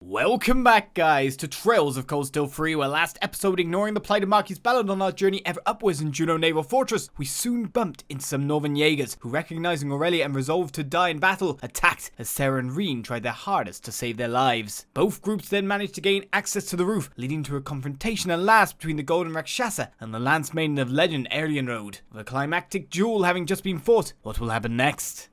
Welcome back, guys, to Trails of Cold Steel 3, where last episode, ignoring the plight of Marquis Ballard on our journey ever upwards in Juno Naval Fortress, we soon bumped into some Northern Jaegers, who, recognizing Aurelia and resolved to die in battle, attacked as Sarah and Rean tried their hardest to save their lives. Both groups then managed to gain access to the roof, leading to a confrontation at last between the Golden Rakshasa and the Lance Maiden of legend Arianrhod. With a climactic duel having just been fought, what will happen next?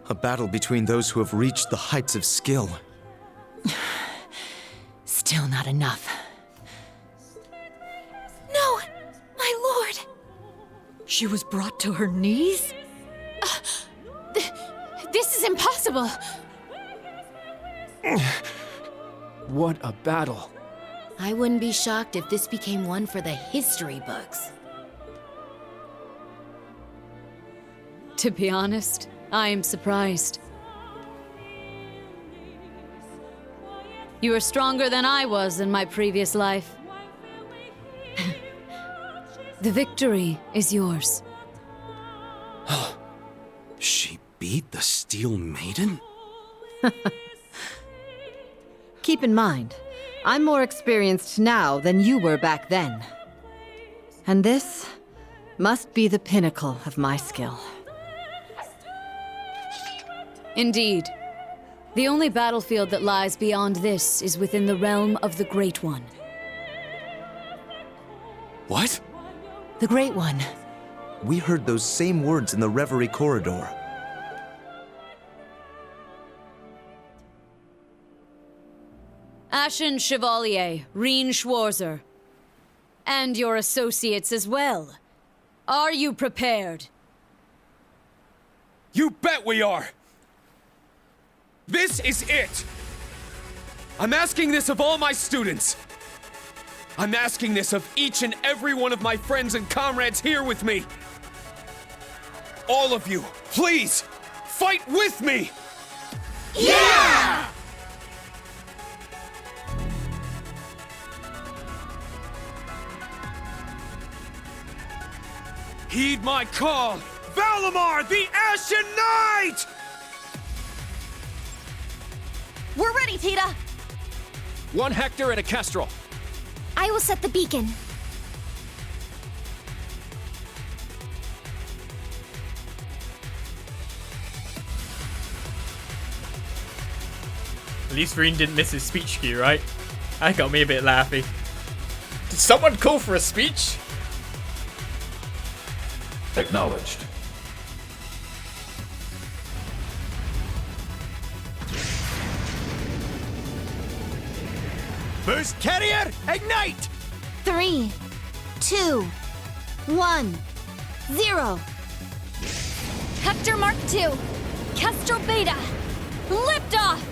A battle between those who have reached the heights of skill. Still not enough. No! My lord! She was brought to her knees? This is impossible! What a battle. I wouldn't be shocked if this became one for the history books. To be honest, I am surprised. You are stronger than I was in my previous life. The victory is yours. She beat the Steel Maiden? Keep in mind, I'm more experienced now than you were back then. And this must be the pinnacle of my skill. Indeed. The only battlefield that lies beyond this is within the realm of the Great One. What? The Great One. We heard those same words in the Reverie corridor. Ashen Chevalier, Rean Schwarzer. And your associates as well. Are you prepared? You bet we are! This is it! I'm asking this of all my students. I'm asking this of each and every one of my friends and comrades here with me. All of you, please, fight with me! Yeah! Heed my call! Valimar, the Ashen Knight! We're ready, Tita! 1 Hector and a Kestrel. I will set the beacon. At least Rean didn't miss his speech cue, right? That got me a bit laughy. Did someone call for a speech? Acknowledged. First carrier, ignite! 3, 2, 1, 0. Hector Mark II, Kestrel Beta, lift off!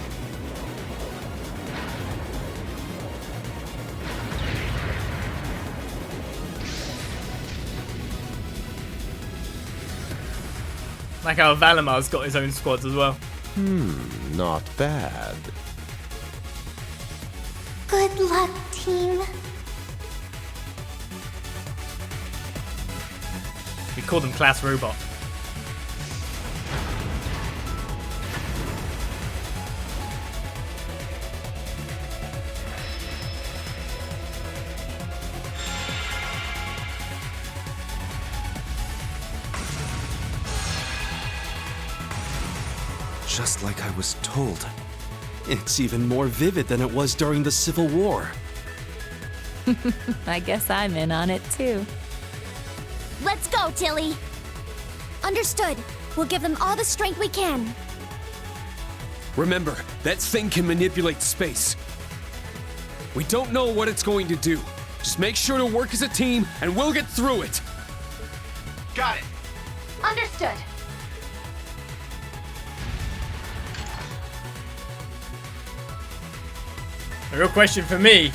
Like how Valimar's got his own squads as well. Not bad. Good luck, team. We call them Class Robot. Just like I was told. It's even more vivid than it was during the Civil War. I guess I'm in on it too. Let's go, Tilly. Understood. We'll give them all the strength we can. Remember, that thing can manipulate space. We don't know what it's going to do. Just make sure to work as a team, and we'll get through it. Got it. Understood. A real question for me.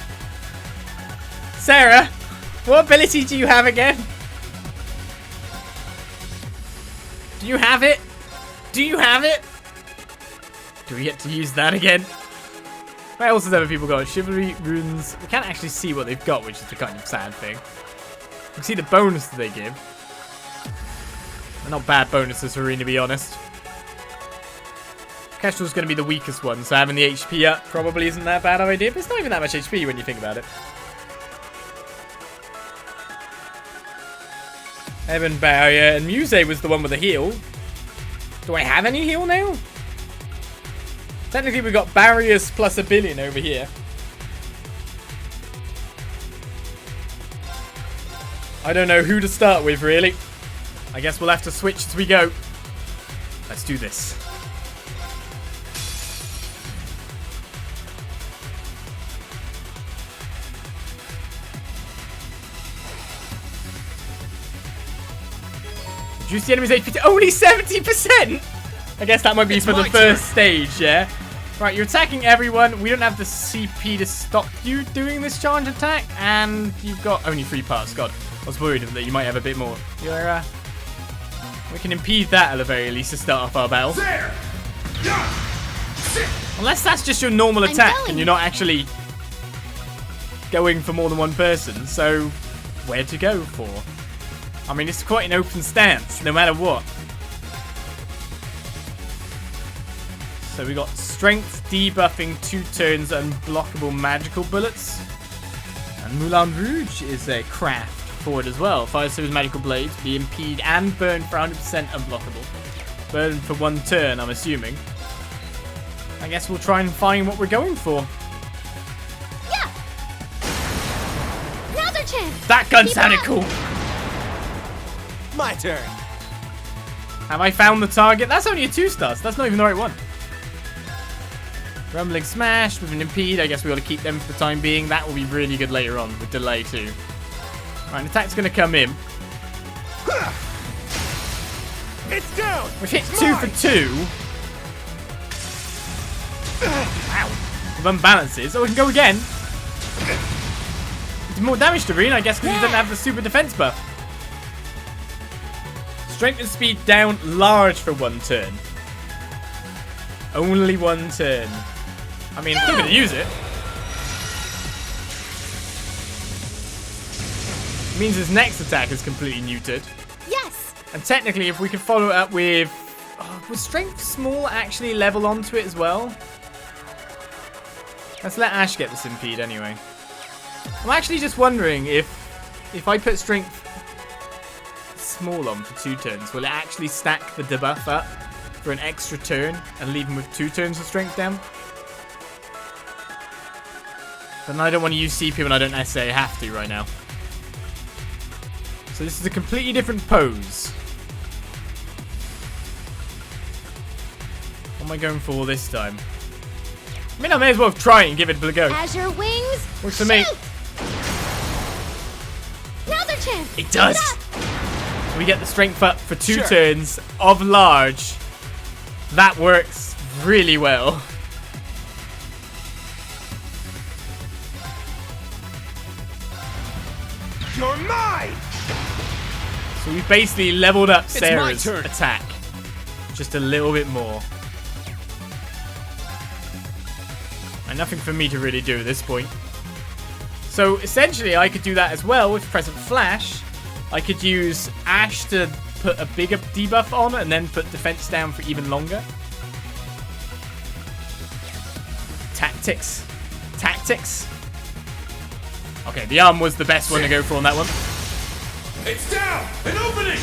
Sarah, what ability do you have again? Do you have it? Do you have it? Do we get to use that again? What else has other people got? Chivalry, runes. We can't actually see what they've got, which is the kind of sad thing. We can see the bonus that they give. They're not bad bonuses for Rean, to be honest. Kestrel's going to be the weakest one, so having the HP up probably isn't that bad of an idea, but it's not even that much HP when you think about it. Evan Barrier and Musse was the one with the heal. Do I have any heal now? Technically, we've got barriers plus a billion over here. I don't know who to start with, really. I guess we'll have to switch as we go. Let's do this. Reduce the enemy's HP to only 70%! I guess that might be for the first stage, yeah? Right, you're attacking everyone. We don't have the CP to stop you doing this charge attack. And you've got only 3 parts. God, I was worried that you might have a bit more. You're, we can impede that at the very least to start off our battle. Unless that's just your normal attack and you're not actually going for more than one person. So, where to go for? I mean, it's quite an open stance, no matter what. So we got strength debuffing 2 turns unblockable magical bullets. And Moulin Rouge is a craft for it as well. Fires through his magical blades, be impede and burn for 100% unblockable. Burn for 1 turn, I'm assuming. I guess we'll try and find what we're going for. Yeah. Now's our chance. That gun sounded cool. My turn. Have I found the target? That's only a 2-star, so that's not even the right one. Rumbling Smash with an impede. I guess we ought to keep them for the time being. That will be really good later on with delay too. Right, an attack's going to come in. It's down. We've hit 2 for 2. Wow. With unbalances. Oh, we can go again. It's more damage to Rean, I guess, because he doesn't have the super defense buff. Strength and speed down large for 1 turn. Only 1 turn. I mean, I'm still going to use it. Means his next attack is completely neutered. Yes. And technically, if we could follow it up with... would strength small actually level onto it as well? Let's let Ash get this impede anyway. I'm actually just wondering if I put strength small on for 2 turns, will it actually stack the debuff up for an extra turn and leave him with 2 turns of strength down? Then I don't want to use CP when I don't necessarily have to right now. So this is a completely different pose. What am I going for this time? I mean, I may as well try and give it a go. Azure wings. Works for me. Now's our chance. It does. So we get the strength up for 2 turns of large. That works really well. You're mine. So we basically leveled up Sarah's attack just a little bit more. And nothing for me to really do at this point. So essentially I could do that as well with Present Flash. I could use Ash to put a bigger debuff on and then put defense down for even longer. Tactics. Tactics. Okay, the arm was the best one to go for on that one. It's down. An opening.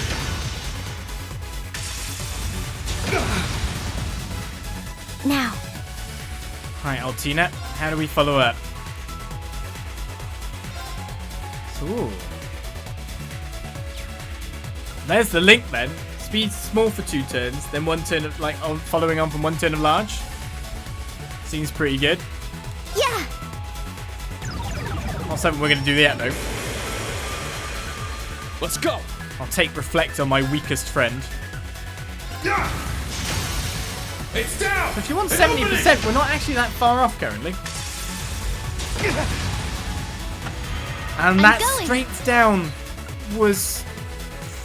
Now. Alright, Altina, how do we follow up? Ooh. There's the link then. Speed small for 2 turns, then 1 turn of, like, following on from 1 turn of large. Seems pretty good. Yeah. Not something we're going to do yet, though. Let's go. I'll take Reflect on my weakest friend. It's down. So if you want 70%, we're not actually that far off currently. And that strength down was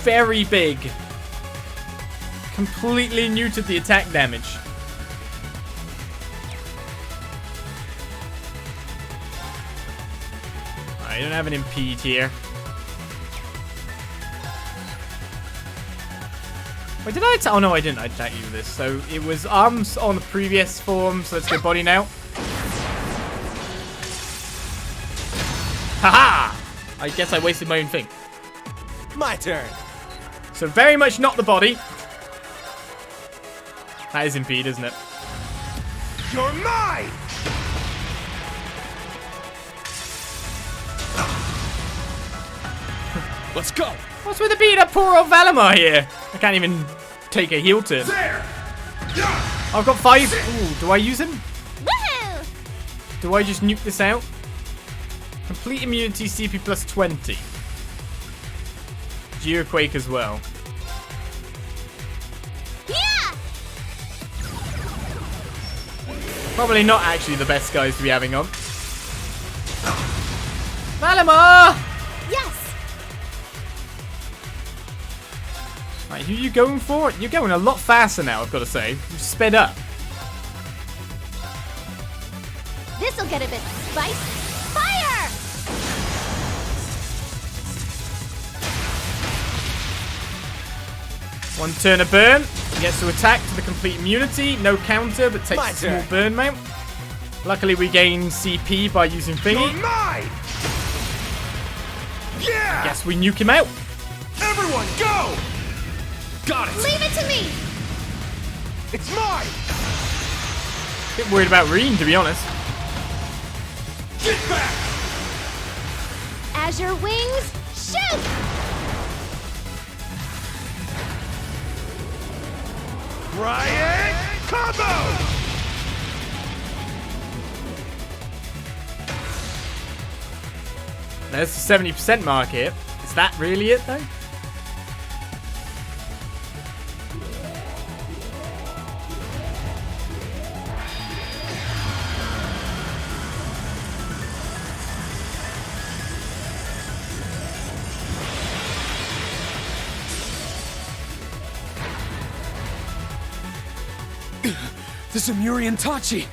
very big. Completely neutered the attack damage. I don't have an impede here. Wait, did I attack? Oh no, I didn't attack you with this. So it was arms on the previous form, so let's go body now. Haha! I guess I wasted my own thing. My turn. So very much not the body. That is impede, isn't it? You're mine! Let's go! What's with the beat up poor old Valimar here? I can't even take a heel turn. There! Yeah! I've got 5. Ooh, do I use him? Woohoo! Do I just nuke this out? Complete immunity CP plus 20. Geoquake as well. Yeah! Probably not actually the best guys to be having on. Valimar! Yes! Right, who are you going for? You're going a lot faster now, I've got to say. You've sped up. This'll get a bit spicy. Fire! One turn of burn. Gets to attack to the complete immunity. No counter, but takes a small burn mount. Luckily, we gain CP by using thingy. You're mine! Yeah! Guess we nuke him out. Everyone, go! Got it! Leave it to me! It's mine! Bit worried about Rean, to be honest. Get back! Azure wings, shoot! Riot combo! There's the 70% mark here. Is that really it, though? The Zemurian Tachi!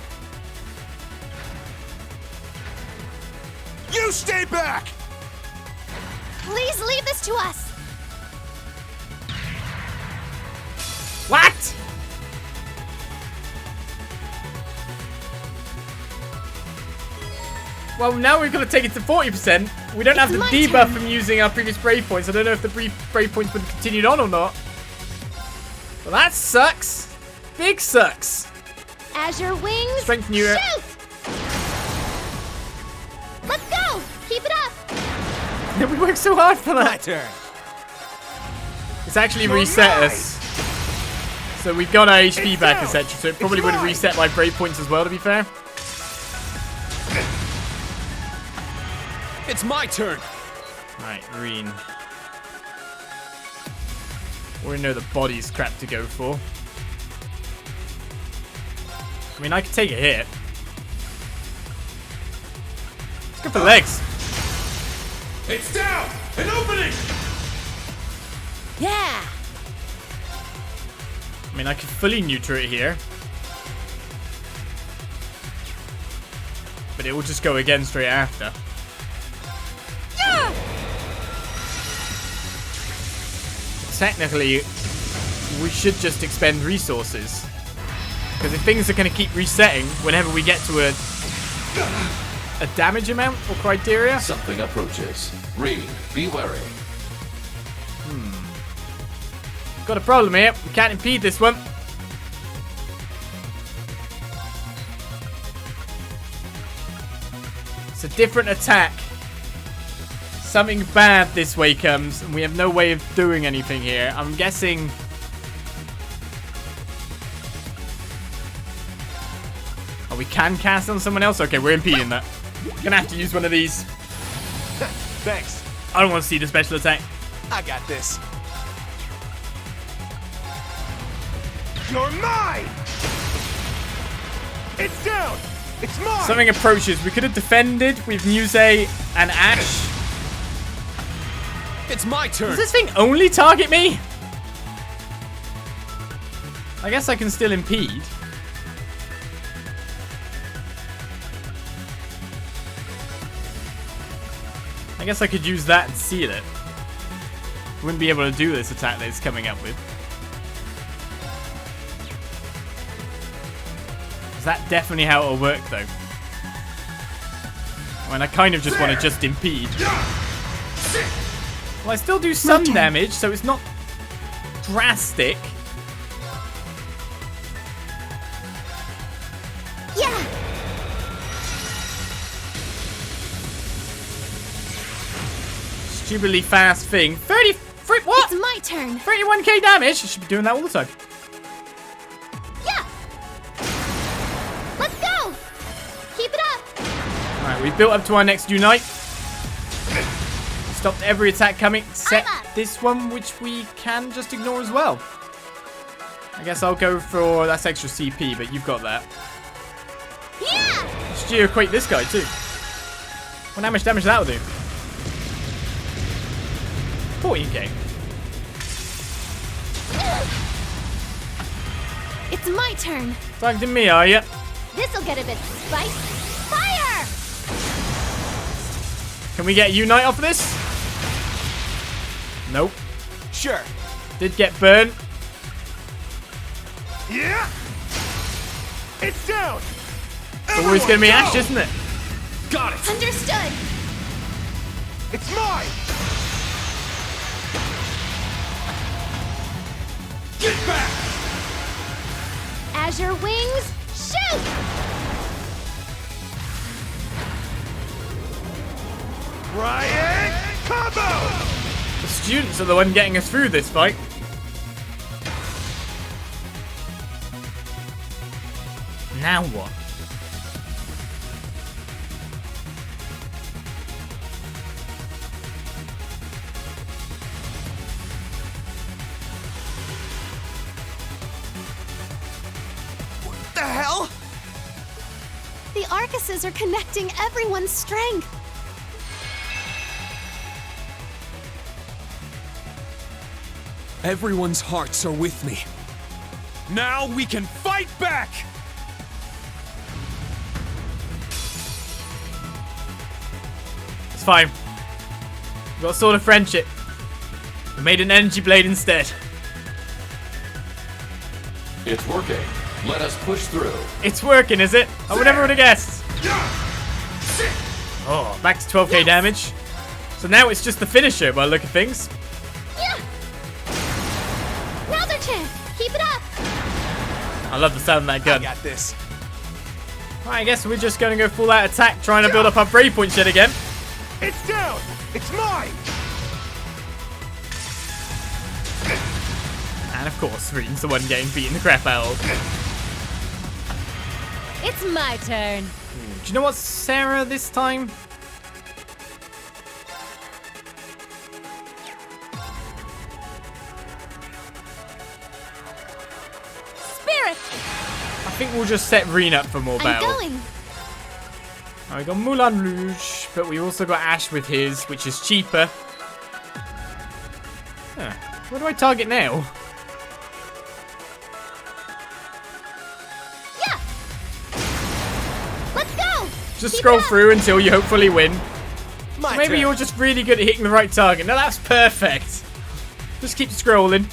You stay back! Please leave this to us! What? Well, now we've got to take it to 40%. We don't have the my debuff turn. from using our previous brave points. I don't know if the brave points would have continued on or not. Well, that sucks. Big sucks. Azure wings, Strength new. shoot! Let's go! Keep it up! We worked so hard for My that. turn. It's actually You're reset mine. us. So we've got our HP It's back, down. etc. So it probably It's would have mine. reset my brave points as well, to be fair. It's my turn! Right, Rean. We know the body's crap to go for. I mean, I could take a hit. Let's go for legs. It's down! An opening! Yeah! I mean, I could fully neuter it here. But it will just go again straight after. Yeah! Technically, we should just expend resources. Because if things are going to keep resetting whenever we get to a damage amount or criteria. Something approaches. Rean, be wary. Got a problem here. We can't impede this one. It's a different attack. Something bad this way comes, and we have no way of doing anything here. I'm guessing... Oh, we can cast on someone else? Okay, we're impeding that. Gonna have to use one of these. Thanks. I don't want to see the special attack. I got this. You're mine! It's down! It's mine! Something approaches. We could have defended with Musse and Ash. It's my turn! Does this thing only target me? I guess I can still impede. I guess I could use that and seal it. Wouldn't be able to do this attack that it's coming up with. Is that definitely how it'll work, though? I mean, I kind of just want to just impede. Well, I still do some damage, so it's not drastic. Yeah. Stupidly fast thing. 30... What? It's my turn. 31k damage? I should be doing that all the time. Yeah. Let's go. Keep it up. Alright, we've built up to our next unite. Stopped every attack coming except this one, which we can just ignore as well. I guess I'll go for... That's extra CP, but you've got that. Yeah. Should you equate this guy, too? Well, how much damage that will do? 14k. It's my turn. Targeting me, are you? This'll get a bit spicy. Fire! Can we get a unite off of this? Nope. Sure. Did get burned. Yeah. It's down. It's always going to be Ash, isn't it? Got it. Understood. It's mine. Get back. Azure wings, shoot! Riot combo. The students are the one getting us through this fight. Now what? What the hell? The Arcuses are connecting everyone's strength. Everyone's hearts are with me. Now we can fight back! It's fine. We've got a sword of friendship. We made an energy blade instead. It's working. Let us push through. It's working, is it? I would never would have guessed. Oh, back to 12k damage. So now it's just the finisher by the look of things. Yeah. Now's our chance. Keep it up. I love the sound of that gun. I got this. Right, I guess we're just going to go full out attack, trying to build up our brave point yet again. It's down. It's mine. And of course, Rean's the one getting beaten the crap out of. It's my turn. Do you know what's Sarah this time? Spirit. I think we'll just set Rean up for more I'm battle. going. We got Moulin Rouge, but we also got Ash with his, which is cheaper. Huh. What do I target now? Yeah. Let's go. Just Keep scroll it up. through until you hopefully win. My Maybe turn. you're just really good at hitting the right target. No, that's perfect. Just keep scrolling.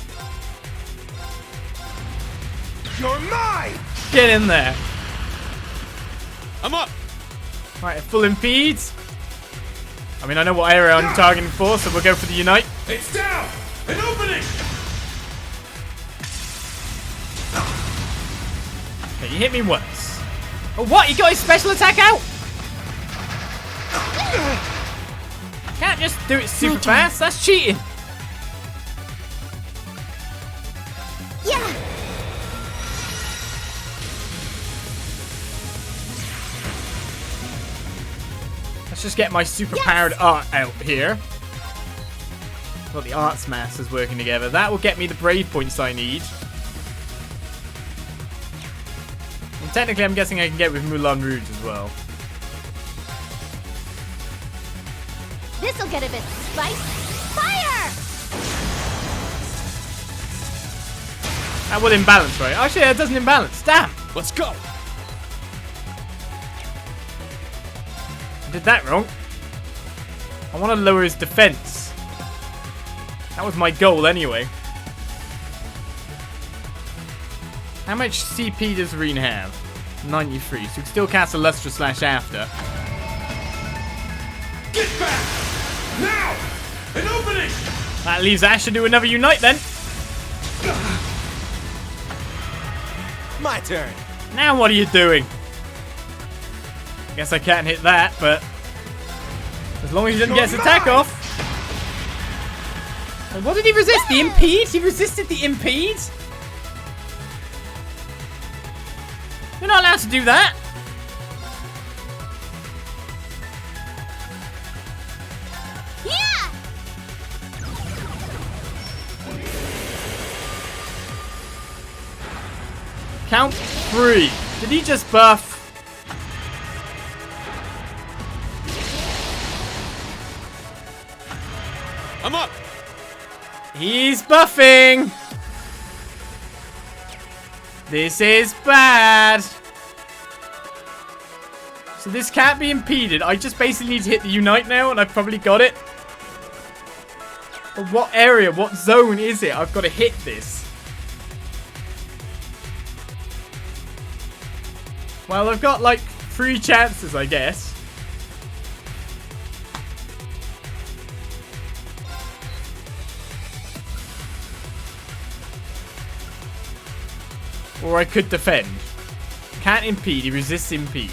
You're mine. Get in there. I'm up! Right, full impede. I mean, I know what area I'm targeting for, so we'll go for the unite. It's down. An opening. Okay, you hit me once. Oh, what? You got his special attack out? Can't just do it super fast. That's cheating. Yeah. Let's just get my super powered art out here. Got the arts masters working together. That will get me the brave points I need. And technically, I'm guessing I can get with Moulin Rouge as well. This'll get a bit spicy. Fire! That will imbalance, right? Actually, that doesn't imbalance. Damn! Let's go! I did that wrong. I want to lower his defense. That was my goal anyway. How much CP does Rean have? 93. So we can still cast a Lustra Slash after. Get back! Now! An opening! That leaves Ash to do another Unite then. My turn. Now what are you doing? Guess I can't hit that, but as long as he doesn't get his attack off. And what did he resist? The impede? He resisted the impede? You're not allowed to do that. Yeah! Count 3. Did he just buff? I'm up. He's buffing. This is bad. So this can't be impeded. I just basically need to hit the Unite now, and I've probably got it. But what area, what zone is it? I've got to hit this. Well, I've got like 3 chances, I guess. Or I could defend. Can't impede, he resists impede.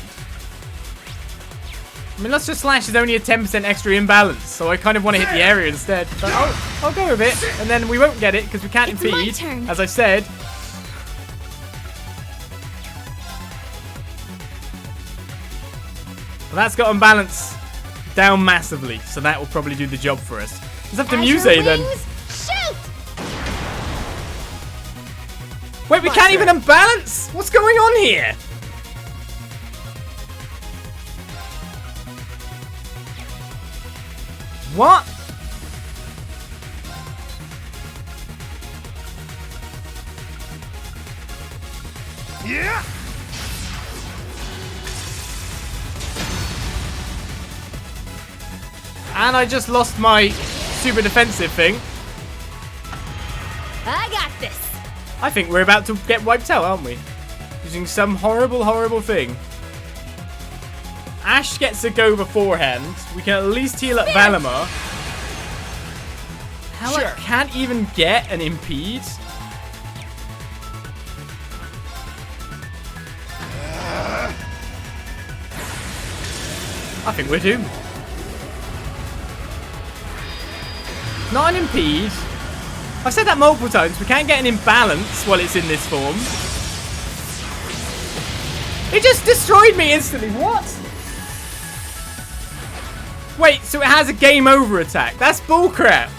I mean, Lustra Slash is only a 10% extra imbalance, so I kind of want to hit the area instead. But I'll go with it, and then we won't get it because we can't impede, as I said. Well, that's got imbalance down massively, so that will probably do the job for us. Let's have to Musse then. Shoot! Wait, we can't even unbalance? What's going on here? What? Yeah! And I just lost my super defensive thing. I got this. I think we're about to get wiped out, aren't we? Using some horrible, horrible thing. Ash gets to go beforehand. We can at least heal up Valimar. How I can't even get an impede? I think we're doomed. Not an impede. I've said that multiple times. We can't get an imbalance while it's in this form. It just destroyed me instantly. What? Wait, so it has a game over attack. That's bullcrap.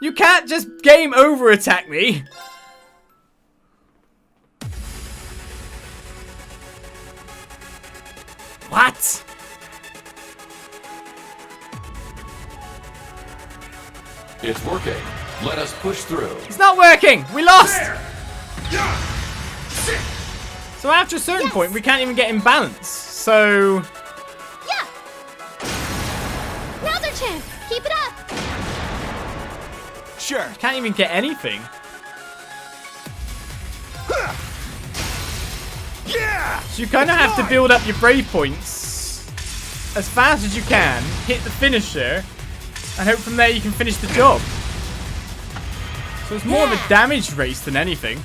You can't just game over attack me. What? It's working. Let us push through. It's not working. We lost. So after a certain point, we can't even get in balance. So... Yeah! Now's our chance! Keep it up! Sure. Can't even get anything. Yeah! So you kind of have to build up your brave points as fast as you can, hit the finisher, and hope from there you can finish the job. So it's more of a damage race than anything.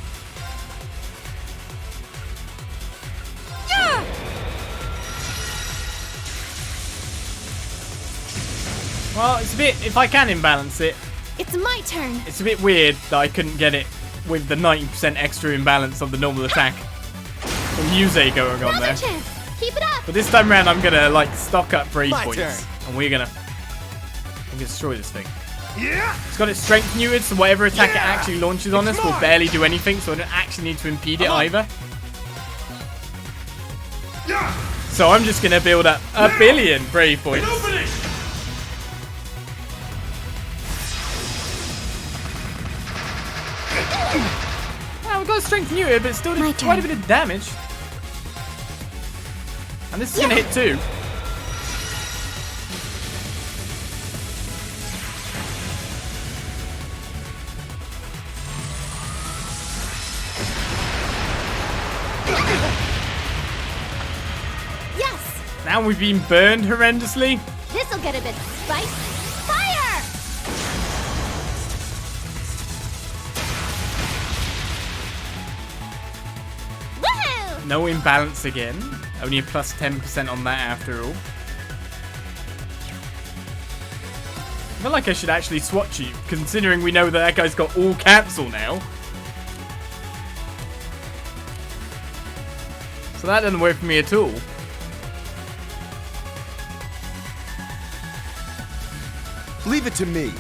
Well, it's a bit, if I can imbalance it, It's my turn. it's a bit weird that I couldn't get it with the 90% extra imbalance of the normal attack. Or Musse going on Now's there. our chance. Keep it up. But this time around, I'm gonna like stock up brave My points, turn. and we're gonna destroy this thing. Yeah! It's got its strength neutered, so whatever attack it Yeah! actually launches on It's us will mine. barely do anything, so I don't actually need to impede it either. Yeah! So I'm just gonna build up a billion brave points. An opening! Well, we've got strength neutered, but it still My did quite a turn. bit of damage. And this is gonna hit too. Now we've been burned horrendously. This'll get a bit spicy. Fire! Woohoo! No imbalance again. Only a plus 10% on that after all. I feel like I should actually swatch you, considering we know that guy's got all cancel now. So that doesn't work for me at all. Leave it to me.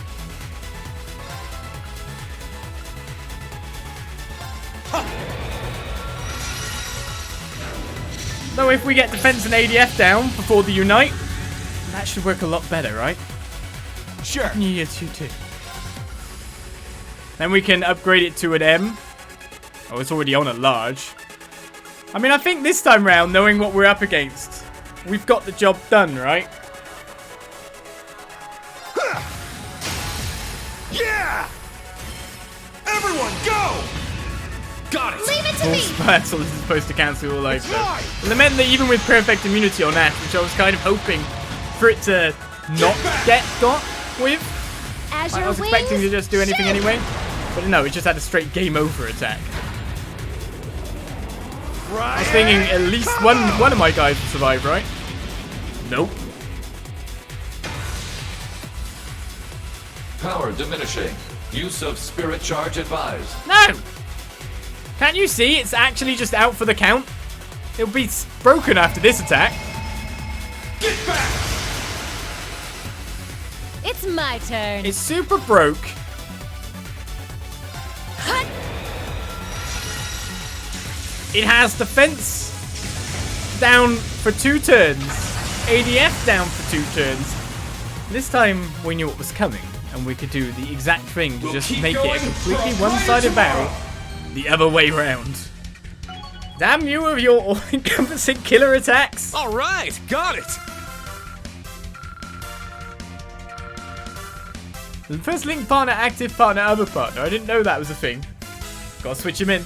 Though if we get defense and ADF down before the unite, that should work a lot better, right? Sure. Yes, you too. Then we can upgrade it to an M. Oh, it's already on a large. I mean, I think this time round, knowing what we're up against, we've got the job done, right? Yeah! Everyone, go! Got it! Leave it to All me! Spartals is supposed to cancel all over. mine! Well, it meant that even with perfect immunity on Ash, which I was kind of hoping for it to not get got with, Azure I was wings, expecting to just do anything shoot! anyway. But no, it just had a straight game over attack. I was thinking at least one of my guys would survive, right? Nope. Power diminishing. Use of spirit charge advised. No! Can't you see it's actually just out for the count? It'll be broken after this attack. Get back! It's my turn. It's super broke. Cut! It has defense down for 2 turns. ADF down for 2 turns. This time we knew what was coming, and we could do the exact thing to just keep make it a going completely from one-sided tomorrow. battle the other way round. Damn you with your all-encompassing killer attacks. All right, got it. The first link partner, active partner, other partner. I didn't know that was a thing. Gotta switch him in.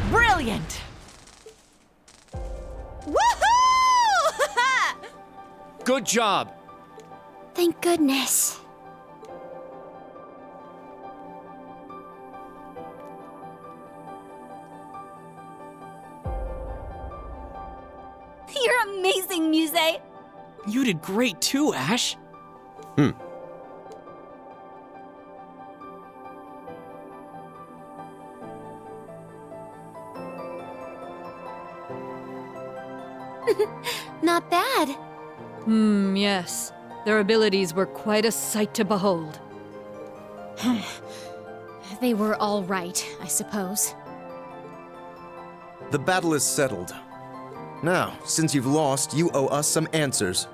Brilliant! Woohoo! Good job. Thank goodness. You're amazing, Musse. You did great too, Ash. Not bad. Yes. Their abilities were quite a sight to behold. They were all right, I suppose. The battle is settled. Now, since you've lost, you owe us some answers.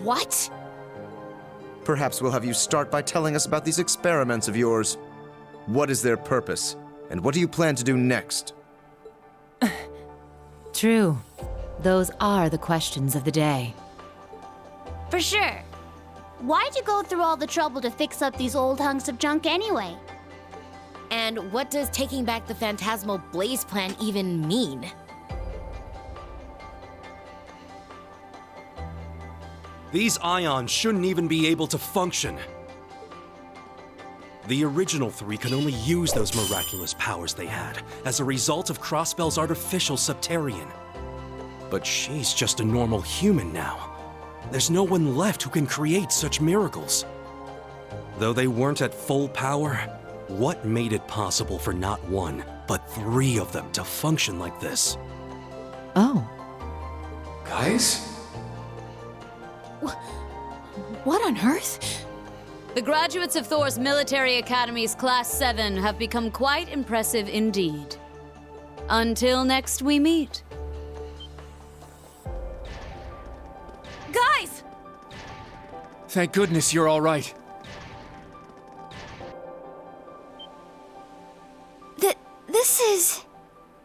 What? Perhaps we'll have you start by telling us about these experiments of yours. What is their purpose? And what do you plan to do next? True. Those are the questions of the day. For sure. Why'd you go through all the trouble to fix up these old hunks of junk anyway? And what does taking back the Phantasmal Blaze plan even mean? These ions shouldn't even be able to function. The original 3 could only use those miraculous powers they had as a result of Crossbell's artificial Septarian. But she's just a normal human now. There's no one left who can create such miracles. Though they weren't at full power, what made it possible for not 1, but 3 of them to function like this? Oh. Guys? What on earth? The graduates of Thor's Military Academy's Class VII have become quite impressive indeed. Until next we meet. Guys! Thank goodness you're all right. This is...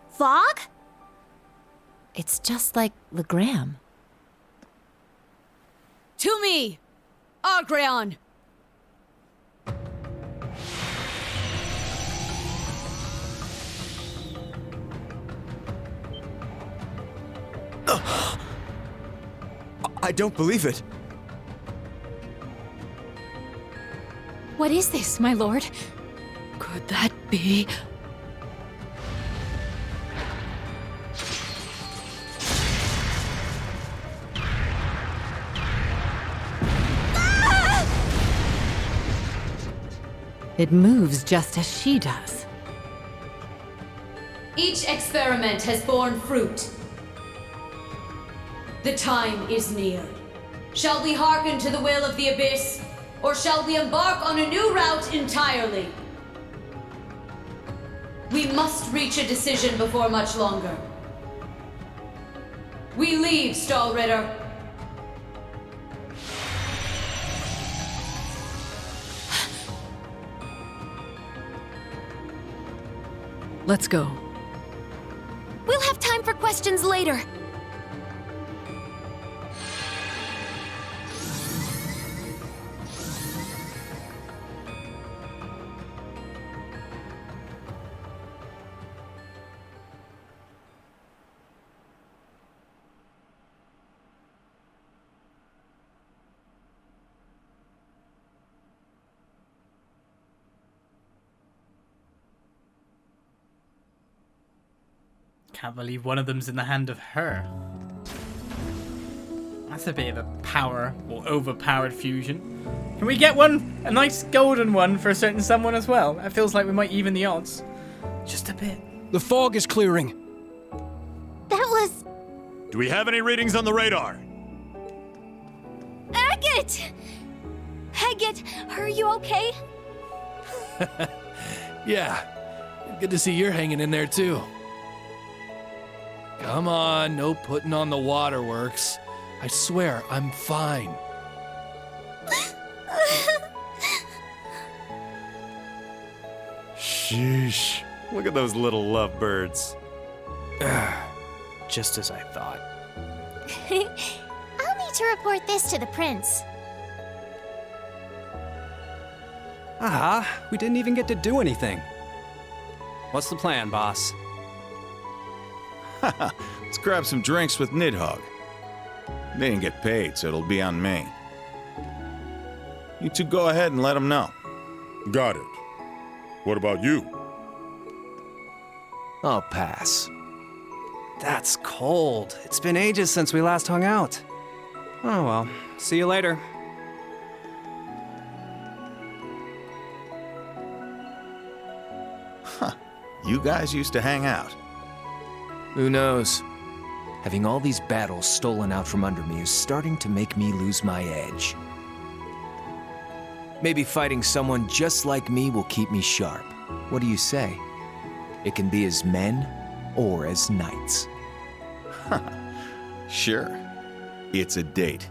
fog? It's just like Legram. To me, Argreon! I don't believe it. What is this, my lord? Could that be... It moves just as she does. Each experiment has borne fruit. The time is near. Shall we hearken to the will of the Abyss, or shall we embark on a new route entirely? We must reach a decision before much longer. We leave, Stahlritter. Let's go. We'll have time for questions later. Can't believe one of them's in the hand of her. That's a bit of a power or overpowered fusion. Can we get one? A nice golden one for a certain someone as well? That feels like we might even the odds. Just a bit. The fog is clearing. That was... Do we have any readings on the radar? Agate! Agate, are you okay? Yeah. Good to see you're hanging in there, too. Come on, no putting on the waterworks. I swear, I'm fine. Sheesh. Look at those little lovebirds. Just as I thought. I'll need to report this to the prince. Aha, we didn't even get to do anything. What's the plan, boss? Let's grab some drinks with Nidhogg. They didn't get paid, so it'll be on me. You two go ahead and let him know. Got it. What about you? I'll pass. That's cold. It's been ages since we last hung out. Oh well, see you later. Huh. You guys used to hang out. Who knows? Having all these battles stolen out from under me is starting to make me lose my edge. Maybe fighting someone just like me will keep me sharp. What do you say? It can be as men or as knights. Sure. It's a date.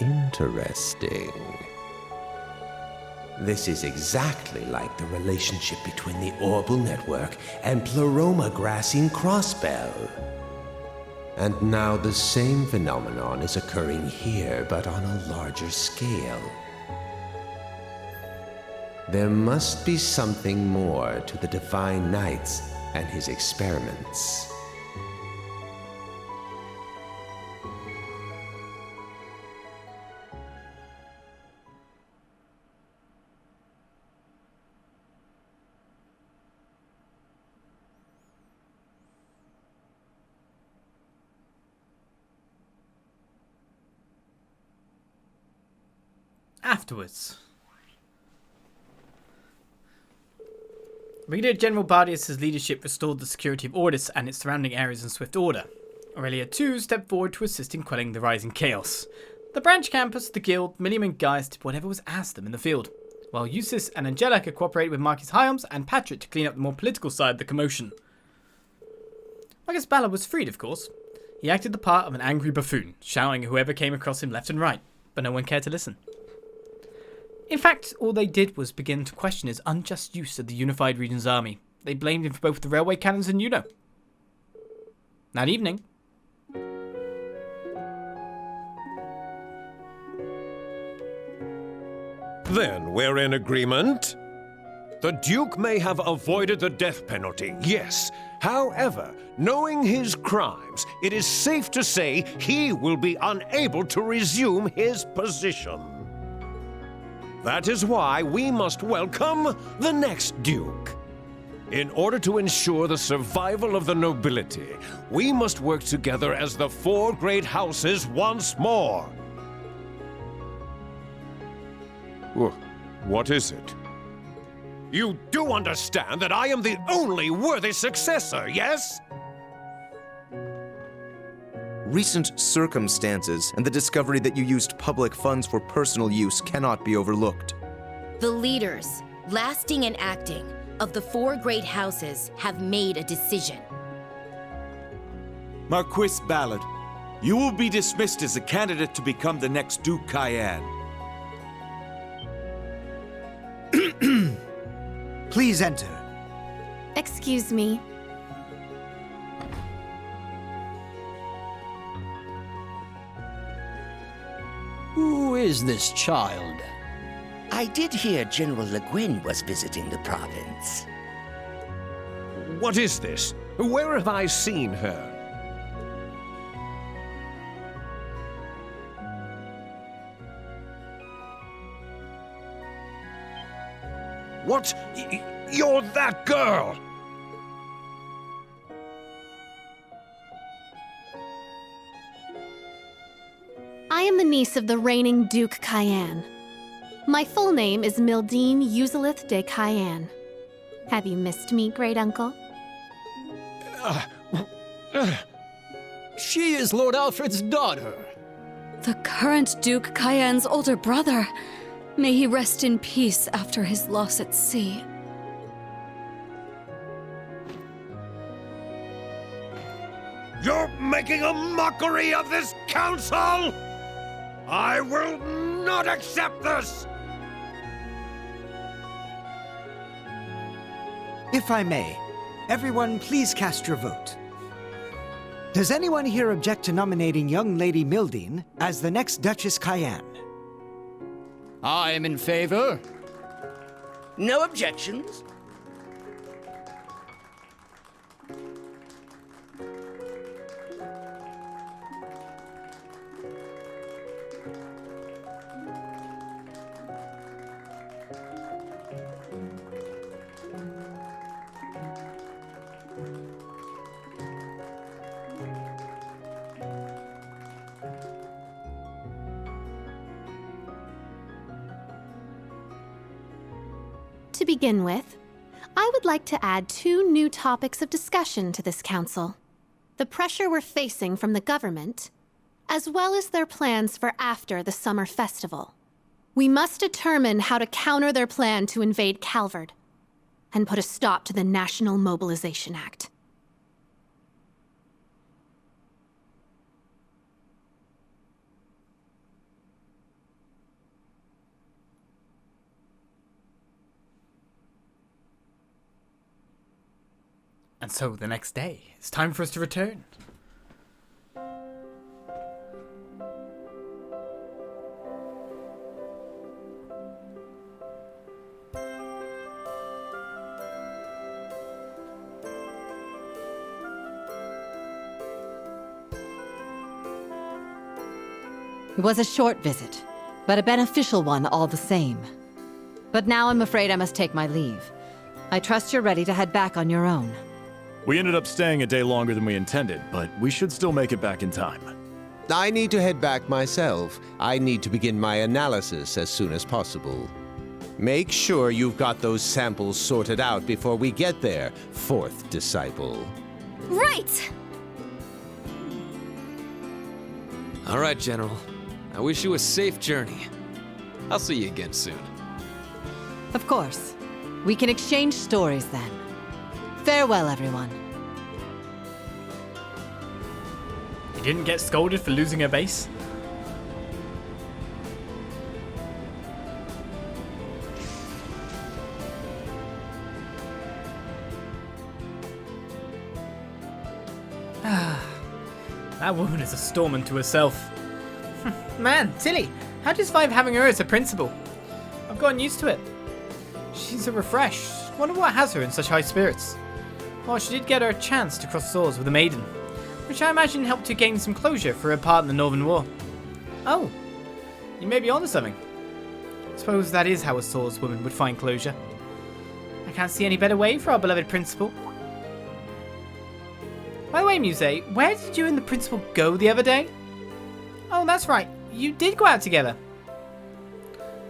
Interesting. This is exactly like the relationship between the Orbital Network and Pleroma Grassine Crossbell. And now the same phenomenon is occurring here, but on a larger scale. There must be something more to the Divine Knights and his experiments. Afterwards. Brigadier General Bardius' leadership restored the security of Ordis and its surrounding areas in swift order. Aurelia too stepped forward to assist in quelling the rising chaos. The branch campus, the guild, Milliam and Gaius did whatever was asked them in the field, while Duchess and Angelica cooperated with Marquis Hyams and Patrick to clean up the more political side of the commotion. Marcus Ballard was freed, of course. He acted the part of an angry buffoon, shouting at whoever came across him left and right, but no one cared to listen. In fact, all they did was begin to question his unjust use of the unified region's army. They blamed him for both the railway cannons and That evening, Then we're in agreement? The Duke may have avoided the death penalty, yes. However, knowing his crimes, it is safe to say he will be unable to resume his position. That is why we must welcome the next Duke. In order to ensure the survival of the nobility, we must work together as the four great houses once more. What is it? You do understand that I am the only worthy successor, yes? Recent circumstances and the discovery that you used public funds for personal use cannot be overlooked. The leaders, lasting and acting, of the four great houses have made a decision. Marquis Ballard, you will be dismissed as a candidate to become the next Duke Cayenne. Please enter. Excuse me. Who is this child? I did hear General Le Guin was visiting the province. What is this? Where have I seen her? What? You're that girl! I am the niece of the reigning Duke Cayenne. My full name is Mildine Euselith de Cayenne. Have you missed me, great uncle? She is Lord Alfred's daughter. The current Duke Cayenne's older brother. May he rest in peace after his loss at sea. You're making a mockery of this council! I will not accept this! If I may, everyone please cast your vote. Does anyone here object to nominating young Lady Mildine as the next Duchess Cayenne? I am in favor. No objections? To begin with, I would like to add 2 new topics of discussion to this council. The pressure we're facing from the government, as well as their plans for after the summer festival. We must determine how to counter their plan to invade Calvard, and put a stop to the National Mobilization Act. And so the next day, it's time for us to return. It was a short visit, but a beneficial one all the same. But now I'm afraid I must take my leave. I trust you're ready to head back on your own. We ended up staying a day longer than we intended, but we should still make it back in time. I need to head back myself. I need to begin my analysis as soon as possible. Make sure you've got those samples sorted out before we get there, 4th disciple. Right! All right, General. I wish you a safe journey. I'll see you again soon. Of course. We can exchange stories then. Farewell, everyone. didn't get scolded for losing her base? That woman is a storm unto herself. Man, Tilly, how do you survive having her as a principal? I've gotten used to it. She's a refresh. Wonder what has her in such high spirits. Well, she did get her a chance to cross swords with a maiden, which I imagine helped her gain some closure for her part in the Northern War. Oh, you may be onto something. I suppose that is how a swordswoman would find closure. I can't see any better way for our beloved principal. By the way, Musse, where did you and the principal go the other day? Oh, that's right. You did go out together.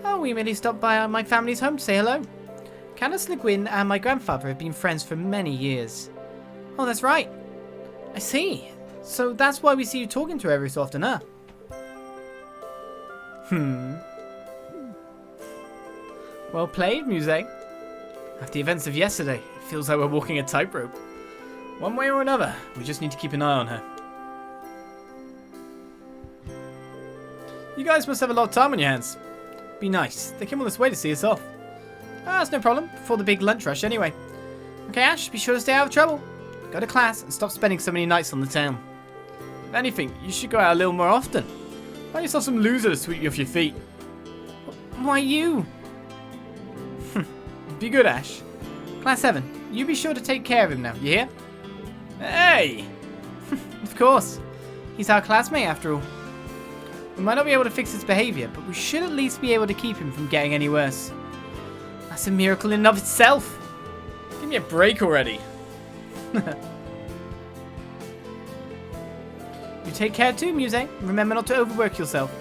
Oh, we merely stopped by my family's home to say hello. Countess Le Guin and my grandfather have been friends for many years. Oh, that's right. I see. So that's why we see you talking to her every so often, huh? Well played, Musse. After the events of yesterday, it feels like we're walking a tightrope. One way or another, we just need to keep an eye on her. You guys must have a lot of time on your hands. Be nice. They came all this way to see us off. Ah, that's no problem. Before the big lunch rush anyway. Okay, Ash, be sure to stay out of trouble. Go to class and stop spending so many nights on the town. If anything, you should go out a little more often. Find yourself some loser to sweep you off your feet. Why you? Be good, Ash. Class 7, you be sure to take care of him now, you hear? Hey! Of course. He's our classmate after all. We might not be able to fix his behaviour, but we should at least be able to keep him from getting any worse. That's a miracle in and of itself. Give me a break already. You take care too, Musse. Remember not to overwork yourself.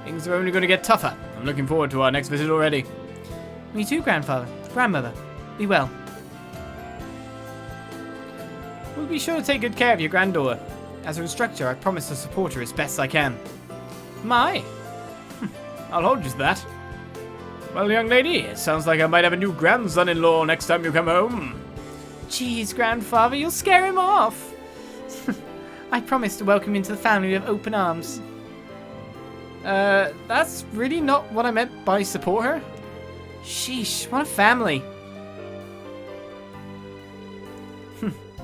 Things are only going to get tougher. I'm looking forward to our next visit already. Me too, grandfather. Grandmother. Be well. We'll be sure to take good care of your granddaughter. As her instructor, I promise to support her as best I can. My. I'll hold you to that. Well, young lady, it sounds like I might have a new grandson-in-law next time you come home. Jeez, grandfather, you'll scare him off. I promise to welcome you into the family with open arms. That's really not what I meant by support her. Sheesh, what a family.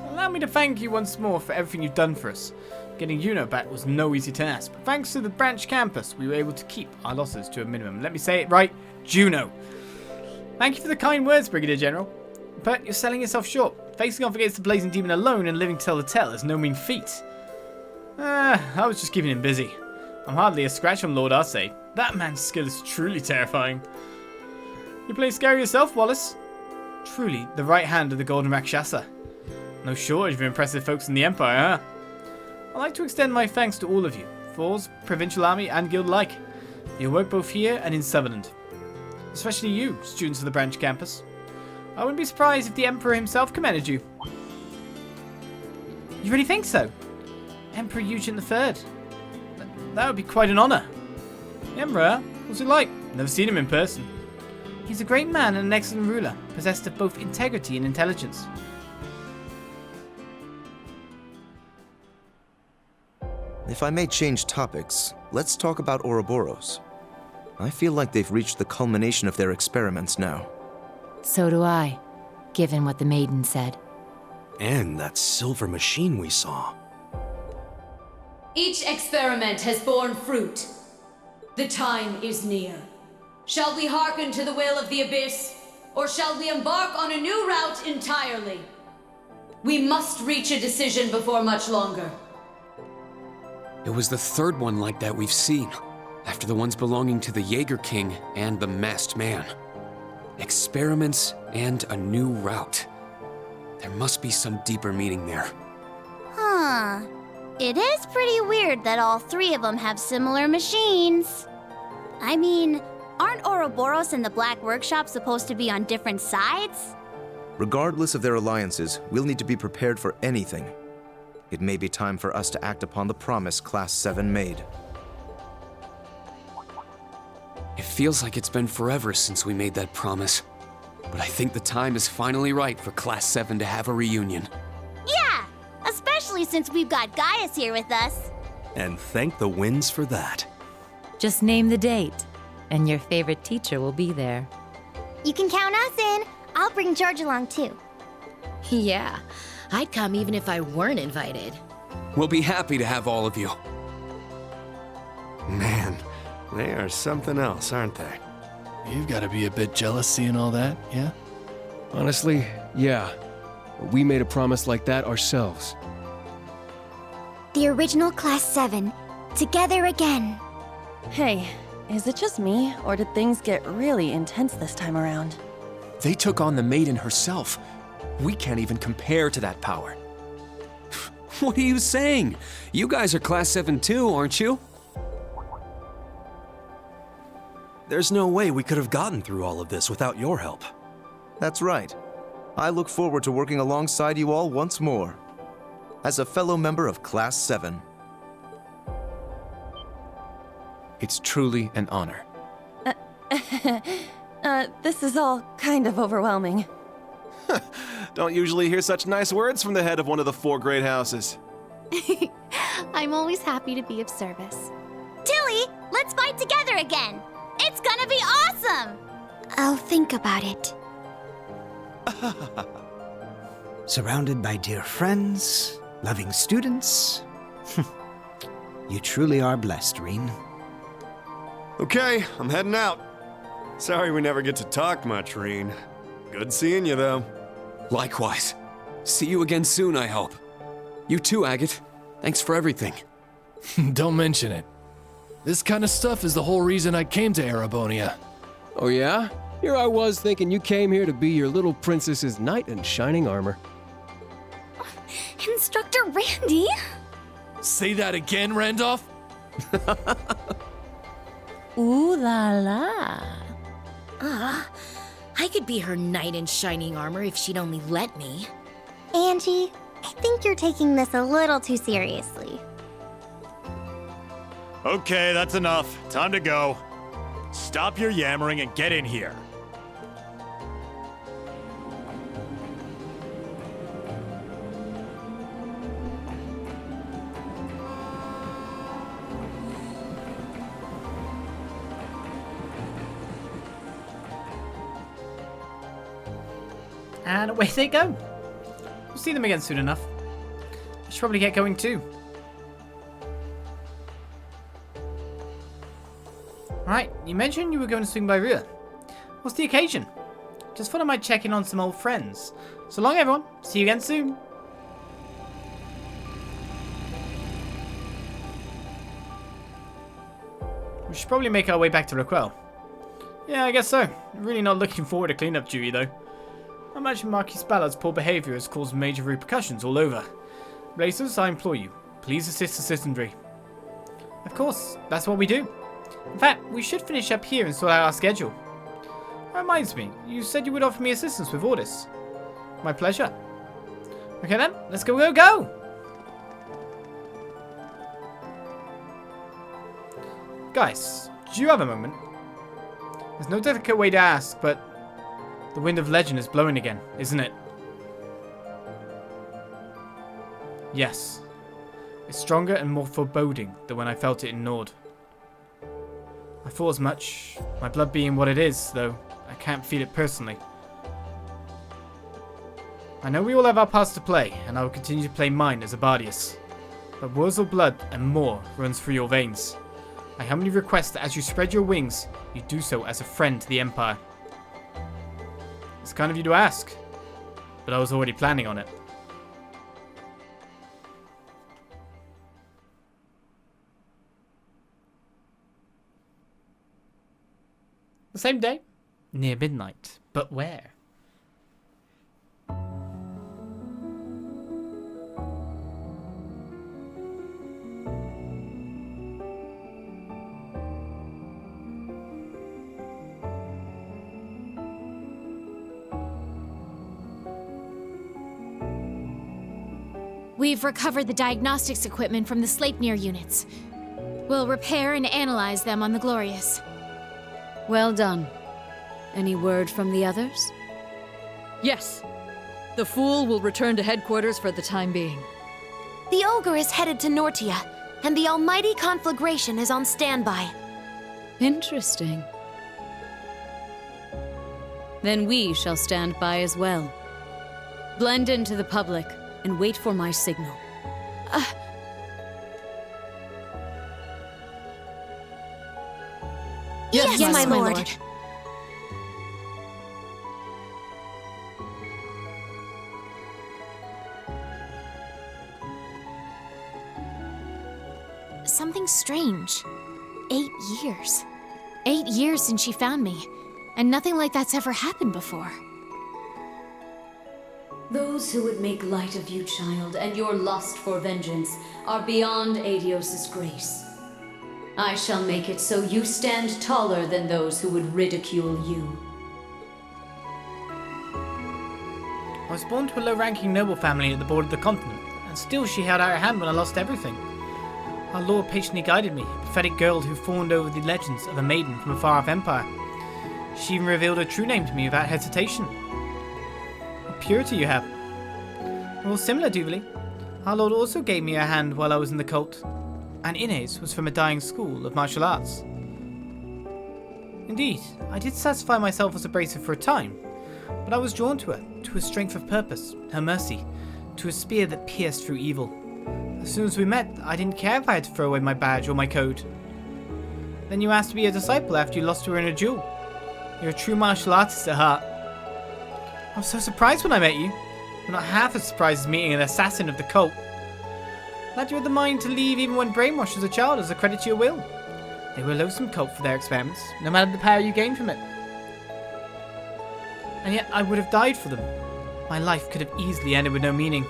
Allow me to thank you once more for everything you've done for us. Getting Yuno back was no easy task, but thanks to the branch campus, we were able to keep our losses to a minimum. Let me say it right, Juno. Thank you for the kind words, Brigadier General. But you're selling yourself short. Facing off against the Blazing Demon alone and living to tell the tale is no mean feat. I was just keeping him busy. I'm hardly a scratch on Lord Arce. That man's skill is truly terrifying. You play scary yourself, Wallace? Truly, the right hand of the Golden Rakshasa. No shortage of impressive folks in the Empire, huh? I'd like to extend my thanks to all of you, Thors, Provincial Army, and Guild alike. You work both here and in Sutherland. Especially you, students of the branch campus. I wouldn't be surprised if the Emperor himself commended you. You really think so? Emperor Eugene III? That would be quite an honour. The Emperor? What's he like? Never seen him in person. He's a great man and an excellent ruler, possessed of both integrity and intelligence. If I may change topics, let's talk about Ouroboros. I feel like they've reached the culmination of their experiments now. So do I, given what the maiden said. And that silver machine we saw. Each experiment has borne fruit. The time is near. Shall we hearken to the will of the Abyss, or shall we embark on a new route entirely? We must reach a decision before much longer. It was the third one like that we've seen, after the ones belonging to the Jaeger King and the Masked Man. Experiments and a new route. There must be some deeper meaning there. Huh. It is pretty weird that all three of them have similar machines. I mean, aren't Ouroboros and the Black Workshop supposed to be on different sides? Regardless of their alliances, we'll need to be prepared for anything. It may be time for us to act upon the promise Class 7 made. It feels like it's been forever since we made that promise. But I think the time is finally right for Class 7 to have a reunion. Yeah! Especially since we've got Gaius here with us. And thank the winds for that. Just name the date, and your favorite teacher will be there. You can count us in. I'll bring George along too. Yeah, I'd come even if I weren't invited. We'll be happy to have all of you. Man, they are something else, aren't they? You've got to be a bit jealous seeing all that, yeah? Honestly, yeah. We made a promise like that ourselves. The original Class VII. Together again. Hey, is it just me, or did things get really intense this time around? They took on the maiden herself. We can't even compare to that power. What are you saying? You guys are Class VII too, aren't you? There's no way we could have gotten through all of this without your help. That's right. I look forward to working alongside you all once more. As a fellow member of Class VII. It's truly an honor. This is all kind of overwhelming. Don't usually hear such nice words from the head of one of the 4 great houses. I'm always happy to be of service. Tilly, let's fight together again. It's gonna be awesome. I'll think about it. Surrounded by dear friends, loving students. You truly are blessed, Rean. Okay, I'm heading out. Sorry we never get to talk much, Rean. Good seeing you, though. Likewise. See you again soon, I hope. You too, Agate. Thanks for everything. Don't mention it. This kind of stuff is the whole reason I came to Erebonia. Oh yeah? Here I was thinking you came here to be your little princess's knight in shining armor. Instructor Randy? Say that again, Randolph? Ooh la la. I could be her knight in shining armor if she'd only let me. Angie, I think you're taking this a little too seriously. Okay, that's enough. Time to go. Stop your yammering and get in here. And away they go. We'll see them again soon enough. I should probably get going too. Alright, you mentioned you were going to swing by Rhea. What's the occasion? Just thought I might check in on some old friends. So long, everyone. See you again soon. We should probably make our way back to Raquel. Yeah, I guess so. Really not looking forward to cleanup duty, though. I imagine Marquis Ballard's poor behavior has caused major repercussions all over. Blazers, I implore you, please assist Olizandri. Of course, that's what we do. In fact, we should finish up here and sort out our schedule. That reminds me, you said you would offer me assistance with all this. My pleasure. Okay then, let's go! Guys, do you have a moment? There's no delicate way to ask, but the wind of legend is blowing again, isn't it? Yes. It's stronger and more foreboding than when I felt it in Nord. I thought as much, my blood being what it is, though I can't feel it personally. I know we all have our parts to play, and I will continue to play mine as a Bardius. But Wurzel blood and more runs through your veins. I humbly request that as you spread your wings, you do so as a friend to the Empire. It's kind of you to ask, but I was already planning on it. The same day, near midnight, but where? We've recovered the diagnostics equipment from the Sleipnir units. We'll repair and analyze them on the Glorious. Well done. Any word from the others? Yes. The Fool will return to headquarters for the time being. The Ogre is headed to Nortia. and the almighty conflagration is on standby. Interesting. Then we shall stand by as well. Blend into the public and wait for my signal. Yes, my lord. Something strange. 8 years. 8 years since she found me, and nothing like that's ever happened before. Those who would make light of you, child, and your lust for vengeance are beyond Aidios' grace. I shall make it so you stand taller than those who would ridicule you. I was born to a low-ranking noble family at the border of the continent, and still she held out her hand when I lost everything. Our lord patiently guided me, a pathetic girl who fawned over the legends of a maiden from a far-off empire. She even revealed her true name to me without hesitation. What purity you have. Well, similar, Duvalie. Our lord also gave me a hand while I was in the cult, and Inez was from a dying school of martial arts. Indeed, I did satisfy myself as abrasive for a time, but I was drawn to her strength of purpose, her mercy, to a spear that pierced through evil. As soon as we met, I didn't care if I had to throw away my badge or my code. Then you asked to be a disciple after you lost to her in a duel. You're a true martial artist at heart. I was so surprised when I met you, but not half as surprised as meeting an assassin of the cult. Glad you had the mind to leave even when brainwashed as a child as a credit to your will. They were a loathsome cult for their experiments, no matter the power you gained from it. And yet I would have died for them. My life could have easily ended with no meaning.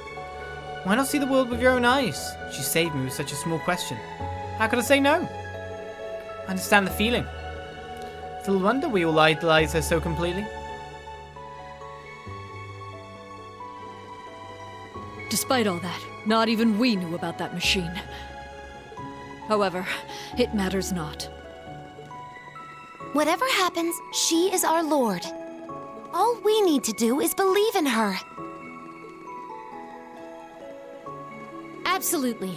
Why not see the world with your own eyes? She saved me with such a small question. How could I say no? I understand the feeling. It's little wonder we all idolize her so completely. Despite all that, not even we knew about that machine. However, it matters not. Whatever happens, she is our lord. All we need to do is believe in her. Absolutely.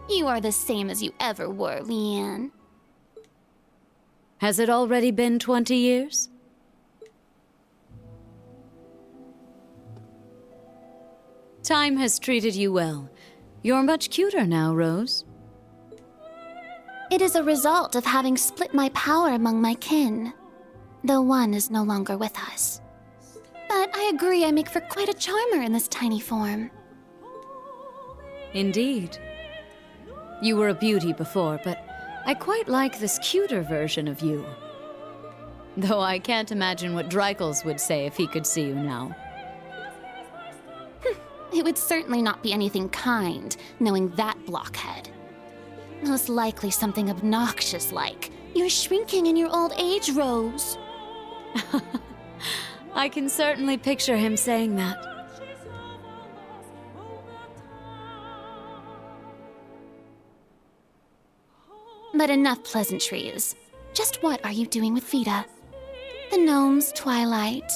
You are the same as you ever were, Leanne. Has it already been 20 years? Time has treated you well. You're much cuter now, Rose. It is a result of having split my power among my kin, though one is no longer with us. But I agree I make for quite a charmer in this tiny form. Indeed. You were a beauty before, but I quite like this cuter version of you. Though I can't imagine what Dreikels would say if he could see you now. It would certainly not be anything kind, knowing that blockhead. Most likely something obnoxious like, "You're shrinking in your old age, Rose." I can certainly picture him saying that. But enough pleasantries. Just what are you doing with Vita? The gnome's twilight,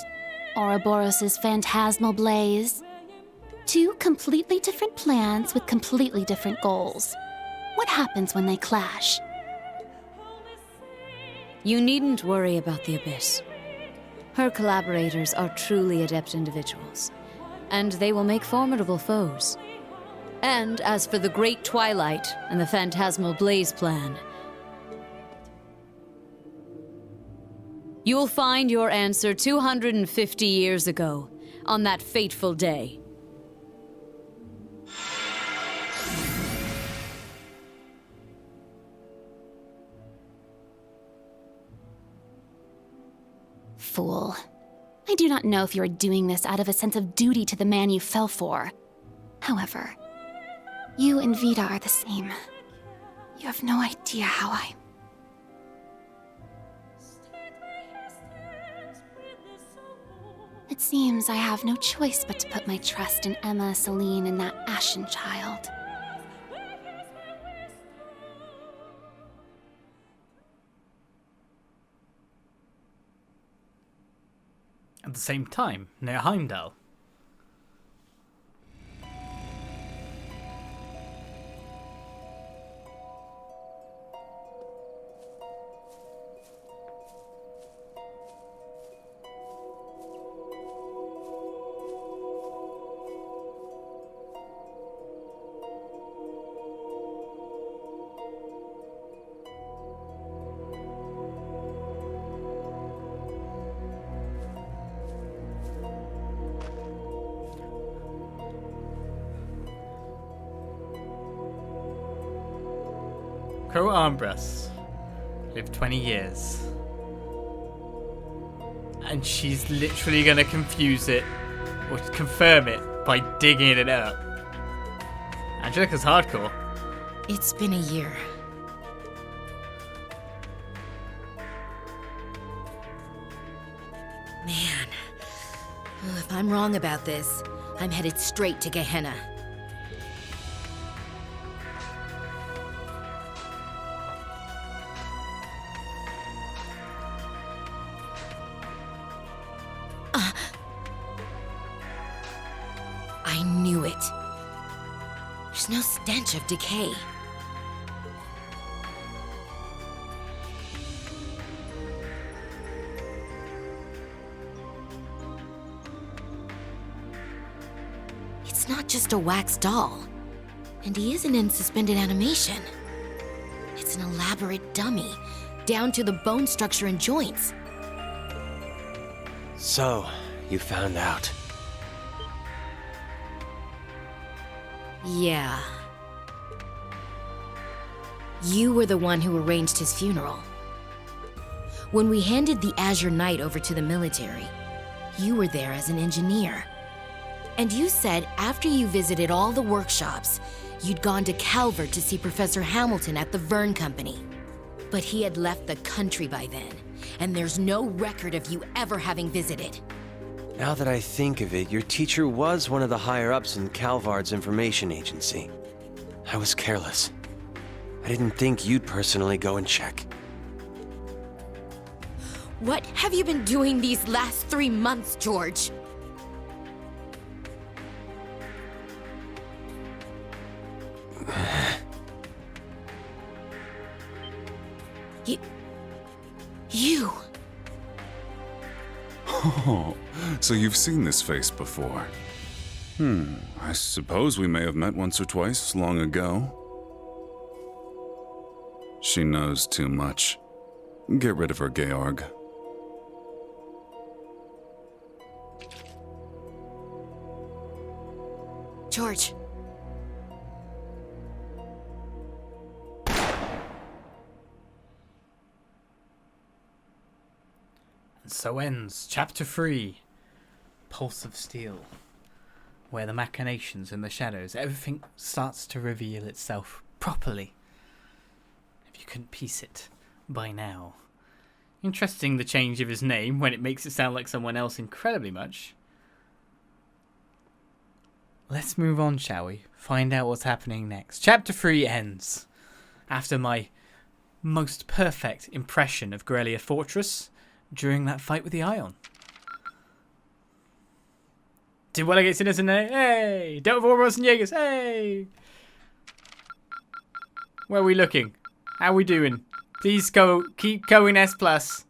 Ouroboros' phantasmal blaze. Two completely different plans with completely different goals. What happens when they clash? You needn't worry about the Abyss. Her collaborators are truly adept individuals, and they will make formidable foes. And as for the Great Twilight and the Phantasmal Blaze plan, you'll find your answer 250 years ago, on that fateful day. Fool. I do not know if you are doing this out of a sense of duty to the man you fell for. However, you and Vita are the same. You have no idea how I... It seems I have no choice but to put my trust in Emma, Celine, and that Ashen child. at the same time, near Heimdall. Crow Armbrust lived 20 years. And she's literally gonna confuse it, or confirm it, by digging it up. Angelica's hardcore. It's been a year. Man. If I'm wrong about this, I'm headed straight to Gehenna. I knew it. There's no stench of decay. It's not just a wax doll. And he isn't in suspended animation. It's an elaborate dummy, down to the bone structure and joints. So, you found out. Yeah. You were the one who arranged his funeral. When we handed the Azure Knight over to the military, you were there as an engineer. And you said after you visited all the workshops, you'd gone to Calvert to see Professor Hamilton at the Verne Company. But he had left the country by then, and there's no record of you ever having visited. Now that I think of it, your teacher was one of the higher-ups in Calvard's information agency. I was careless. I didn't think you'd personally go and check. What have you been doing these last 3 months, George? You... Oh, so you've seen this face before. I suppose we may have met once or twice long ago. She knows too much. Get rid of her, Georg. George. And so ends Chapter 3, Pulse of Steel, where the machinations and the shadows, everything starts to reveal itself properly. If you couldn't piece it by now. Interesting the change of his name when it makes it sound like someone else incredibly much. Let's move on, shall we? Find out what's happening next. Chapter 3 ends after my most perfect impression of Aurelia Fortress during that fight with the Aion. Did well against Innocent, hey! Dealt with Ouroboros and Jaegers, hey! Where are we looking? How are we doing? Please go, keep going S+. The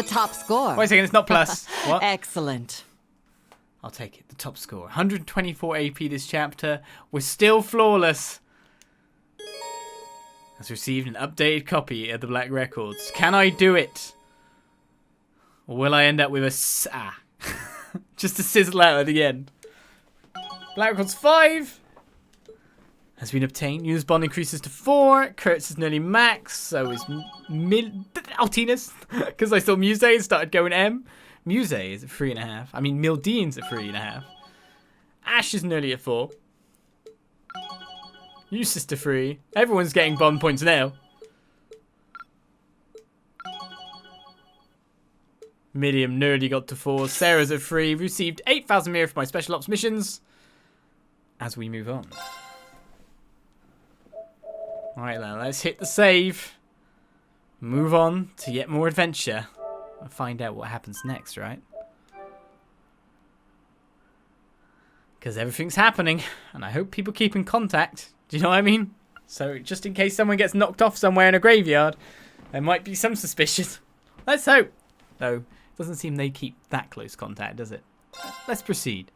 top score. Wait a second, it's not plus. What? Excellent. I'll take it, the top score. 124 AP this chapter. We're still flawless. Has received an updated copy of the Black Records. Can I do it? Or will I end up with a just a sizzle out at the end? Black Records 5 has been obtained. Use bond increases to 4. Kurtz is nearly max. So is Altinus. Because I saw Musse and started going M. Musse is at 3.5. I mean, Mildine's at 3.5. Ash is nearly at 4. You sister 3. Everyone's getting bond points now. Miriam nearly got to 4. Sarah's at 3. Received 8,000 mirror for my special ops missions. As we move on. Alright then, let's hit the save. Move on to yet more adventure. and find out what happens next, right? Because everything's happening, and I hope people keep in contact. Do you know what I mean? So just in case someone gets knocked off somewhere in a graveyard, there might be some suspicion. Let's hope. Though, it doesn't seem they keep that close contact, does it? Let's proceed.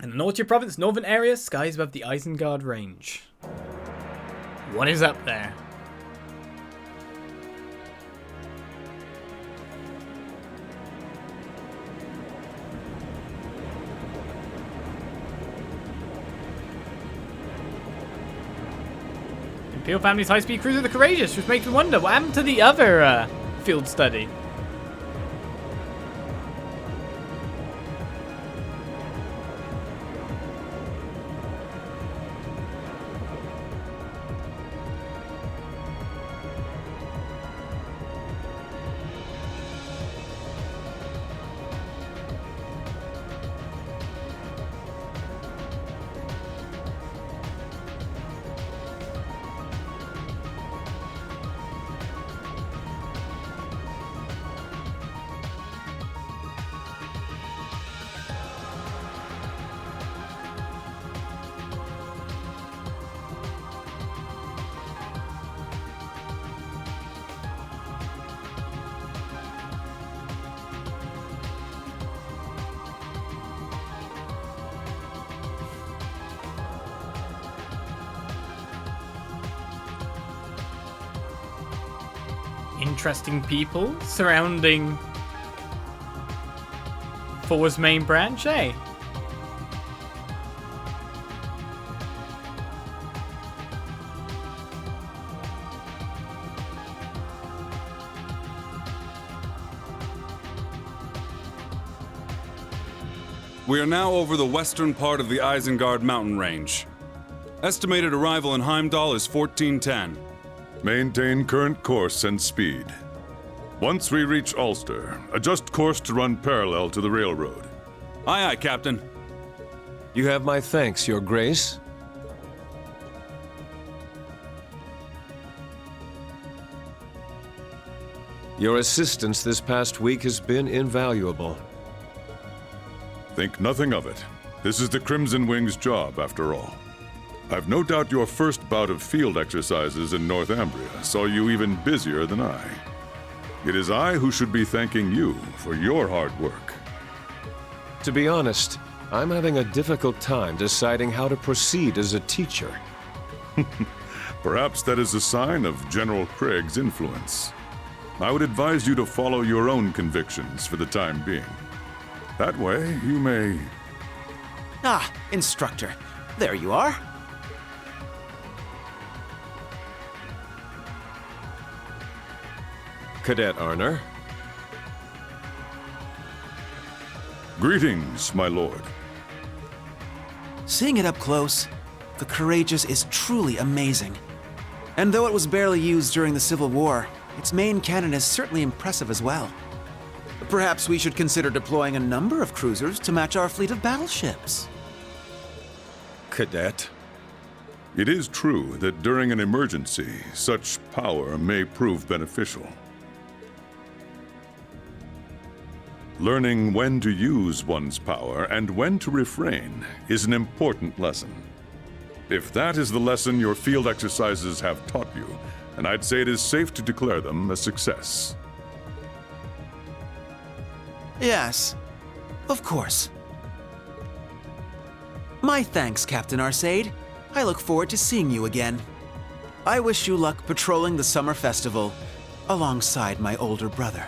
In the Nortia province, northern area, skies above the Isengard range. What is up there? Imperial family's high-speed cruiser, the Courageous, which makes me wonder what happened to the other field study. Interesting people surrounding Thors main branch, eh? We are now over the western part of the Isengard mountain range. Estimated arrival in Heimdall is 1410. Maintain current course and speed. Once we reach Ulster, adjust course to run parallel to the railroad. Aye, aye, Captain. You have my thanks, Your Grace. Your assistance this past week has been invaluable. Think nothing of it. This is the Crimson Wing's job, after all. I've no doubt your first bout of field exercises in Northumbria saw you even busier than I. It is I who should be thanking you for your hard work. To be honest, I'm having a difficult time deciding how to proceed as a teacher. Perhaps that is a sign of General Craig's influence. I would advise you to follow your own convictions for the time being. That way, you may... Ah, instructor. There you are. Cadet Arner. Greetings, my lord. Seeing it up close, the Courageous is truly amazing. And though it was barely used during the Civil War, its main cannon is certainly impressive as well. Perhaps we should consider deploying a number of cruisers to match our fleet of battleships. Cadet. It is true that during an emergency, such power may prove beneficial. Learning when to use one's power and when to refrain is an important lesson. If that is the lesson your field exercises have taught you, then I'd say it is safe to declare them a success. Yes, of course. My thanks, Captain Arcade. I look forward to seeing you again. I wish you luck patrolling the summer festival alongside my older brother.